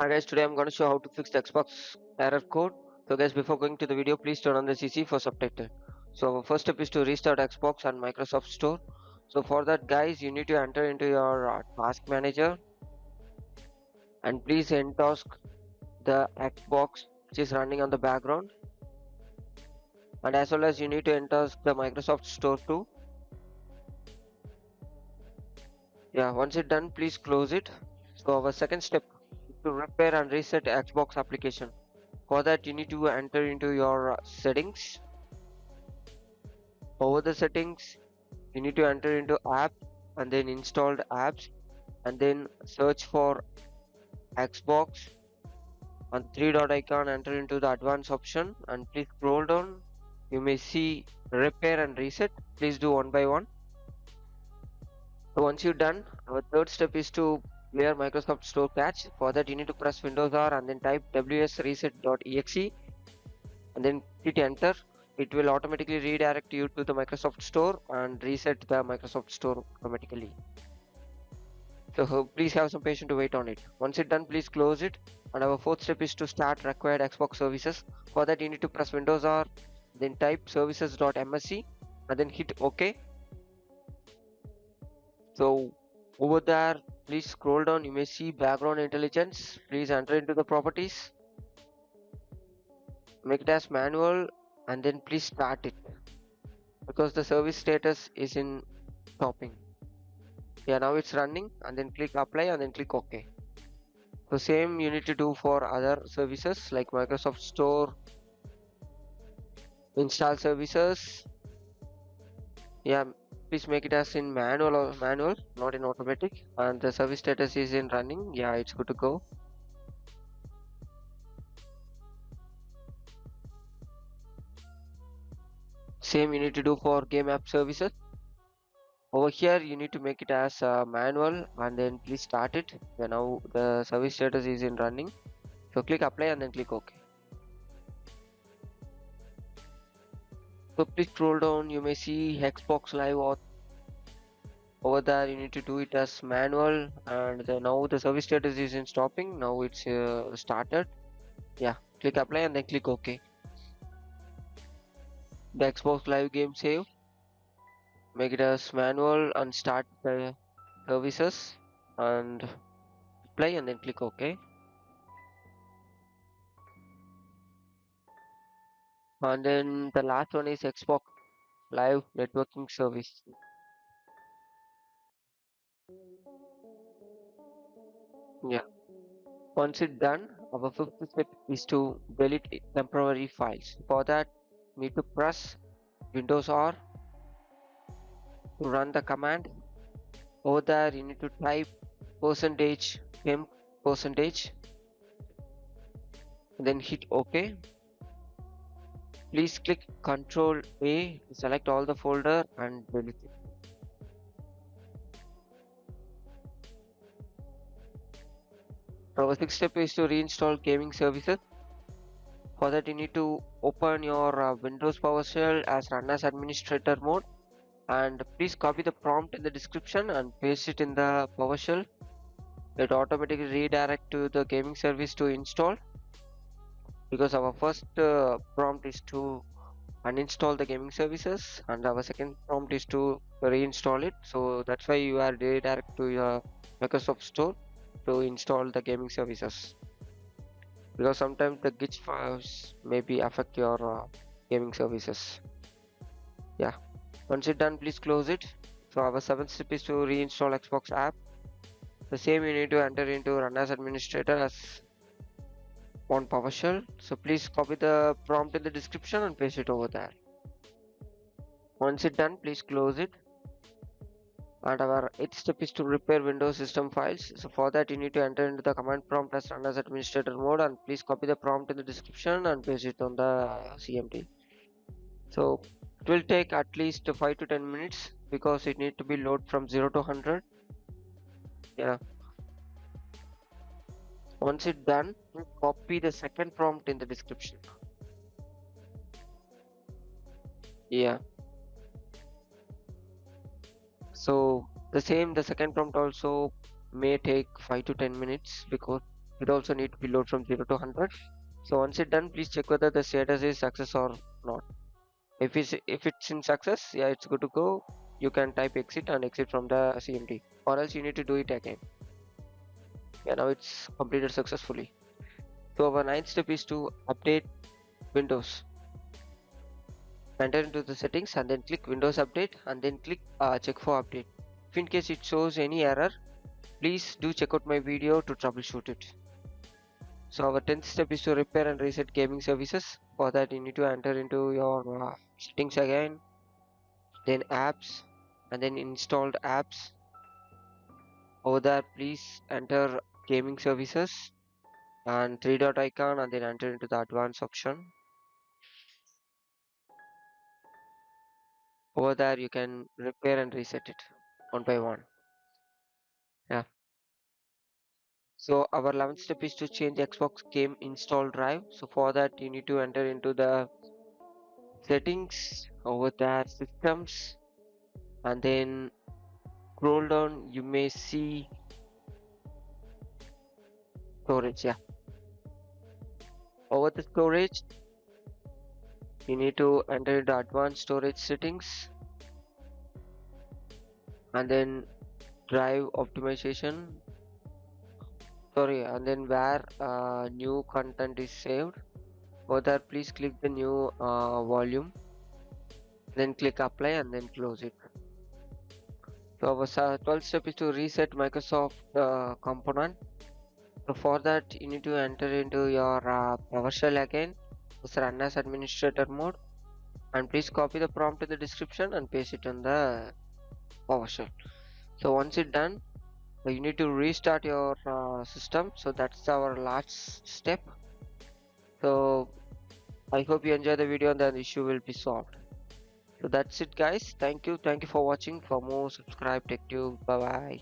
Hi guys, today I'm going to show how to fix the Xbox error code. So guys, before going to the video, please turn on the CC for subtitle. So our first step is to restart Xbox and Microsoft Store. So for that guys, you need to enter into your task manager and please end task the Xbox which is running on the background, and as well as you need to enter the Microsoft Store too. Yeah, once it's done, please close it. So our second step is to repair and reset Xbox application. For that, you need to enter into your settings. Over the settings, you need to enter into app and then installed apps and then search for Xbox. On three dot icon, enter into the advanced option and please scroll down. You may see repair and reset. Please do one by one. So once you're done, our third step is to clear Microsoft Store cache. For that, you need to press Windows R and then type wsreset.exe and then hit enter. It will automatically redirect you to the Microsoft Store and reset the Microsoft Store automatically. So please have some patience to wait on it. Once it's done, please close it. And our fourth step is to start required Xbox services. For that, you need to press Windows R, then type services.msc and then hit OK. So over there, please scroll down. You may see background intelligence. Please enter into the properties. Make it as manual and then please start it because the service status is in stopping. Yeah, now it's running and then click apply and then click OK. So same you need to do for other services like Microsoft Store, install services. Yeah, please make it as in manual or manual, not in automatic, and the service status is in running. Yeah, it's good to go. Same you need to do for game app services. Over here you need to make it as manual and then please start it. Yeah, now the service status is in running, so click apply and then click OK. So please scroll down. You may see Xbox Live Auth. Over there you need to do it as manual, and now the service status is in stopping. Now it's started. Yeah, click apply and then click OK. The Xbox Live game save. Make it as manual and start the services and play and then click OK. And then the last one is Xbox Live networking service. Yeah, once it's done, our fifth step is to delete temporary files. For that, need to press Windows R to run the command. Over there, you need to type %temp %, then hit OK. Please click Ctrl A to select all the folder and delete it. Our sixth step is to reinstall gaming services. For that, you need to open your Windows PowerShell as run as administrator mode, and please copy the prompt in the description and paste it in the PowerShell. It automatically redirect to the gaming service to install, because our first prompt is to uninstall the gaming services and our second prompt is to reinstall it. So that's why you are redirect to your Microsoft Store to install the gaming services, because sometimes the glitch files maybe affect your gaming services. Yeah, once it's done, please close it. So our seventh step is to reinstall Xbox app. The same you need to enter into run as administrator as on PowerShell. So please copy the prompt in the description and paste it over there. Once it's done, please close it. And our eighth step is to repair Windows system files. So for that, you need to enter into the command prompt as run as administrator mode, and please copy the prompt in the description and paste it on the CMD. So it will take at least 5 to 10 minutes because it needs to be load from 0 to 100. Yeah. Once it's done, copy the second prompt in the description. Yeah. So the second prompt also may take 5 to 10 minutes because it also need to be load from 0 to 100. So once it's done, please check whether the status is success or not. If it's in success, yeah, it's good to go. You can type exit and exit from the CMD, or else you need to do it again. Yeah, now it's completed successfully. So our ninth step is to update Windows. Enter into the settings and then click Windows Update and then click check for update. If in case it shows any error, please do check out my video to troubleshoot it. So our 10th step is to repair and reset gaming services. For that you need to enter into your settings again, then apps, and then installed apps. Over there please enter gaming services and three dot icon and then enter into the advanced option. Over there you can repair and reset it one by one. Yeah. So our 11th step is to change Xbox game install drive. So for that you need to enter into the settings, over there systems, and then scroll down, you may see storage. Yeah, over the storage you need to enter the advanced storage settings and then drive optimization, sorry, and then where new content is saved. Over there please click the new volume, then click apply and then close it. So our 12th step is to reset Microsoft component. So for that you need to enter into your PowerShell again. Just run as administrator mode, and please copy the prompt in the description and paste it on the PowerShell. So once it's done, you need to restart your system. So that's our last step. So I hope you enjoy the video and the issue will be solved. So that's it guys. Thank you for watching. For more, subscribe TechTube. Bye bye.